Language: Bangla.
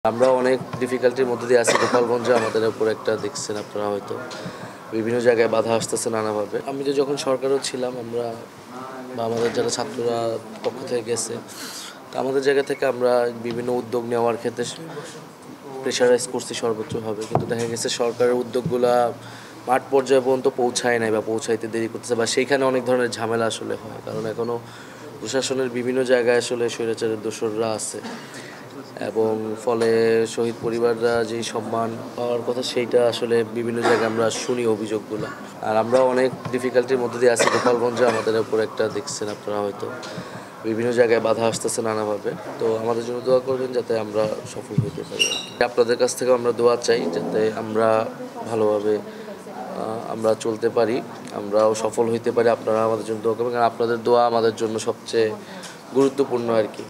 আমরা অনেক ডিফিকাল্টির মধ্যে দিয়ে আছি। গোপালগঞ্জে আমাদের উপর একটা দেখছেন আপনারা হয়তো বিভিন্ন জায়গায় বাধা আসতেছে নানাভাবে। আমি তো যখন সরকারও ছিলাম আমরা বা আমাদের যারা ছাত্ররা পক্ষ থেকে গেছে, তো আমাদের জায়গা থেকে আমরা বিভিন্ন উদ্যোগ নেওয়ার ক্ষেত্রে প্রেশারাইজ করছি সর্বোচ্চভাবে, কিন্তু দেখা গেছে সরকারের উদ্যোগগুলা মাঠ পর্যায়ে পর্যন্ত পৌঁছায় নাই বা পৌঁছাইতে দেরি করতেছে, বা সেইখানে অনেক ধরনের ঝামেলা আসলে হয়, কারণ এখনও প্রশাসনের বিভিন্ন জায়গায় আসলে স্বৈরাচারের দোসররা আছে, এবং ফলে শহীদ পরিবাররা যেই সম্মান পাওয়ার কথা সেইটা আসলে বিভিন্ন জায়গায় আমরা শুনি অভিযোগগুলো। আর আমরা অনেক ডিফিকাল্টির মধ্যে দিয়ে আছি। গোপালগঞ্জে আমাদের উপর একটা দেখছেন আপনারা হয়তো বিভিন্ন জায়গায় বাধা আসতেছে নানাভাবে। তো আমাদের জন্য দোয়া করবেন যাতে আমরা সফল হতে পারি। আপনাদের কাছ থেকে আমরা দোয়া চাই যাতে আমরা ভালোভাবে আমরা চলতে পারি, আমরাও সফল হইতে পারি। আপনারা আমাদের জন্য দোয়া করবেন, কারণ আপনাদের দোয়া আমাদের জন্য সবচেয়ে গুরুত্বপূর্ণ আর কি।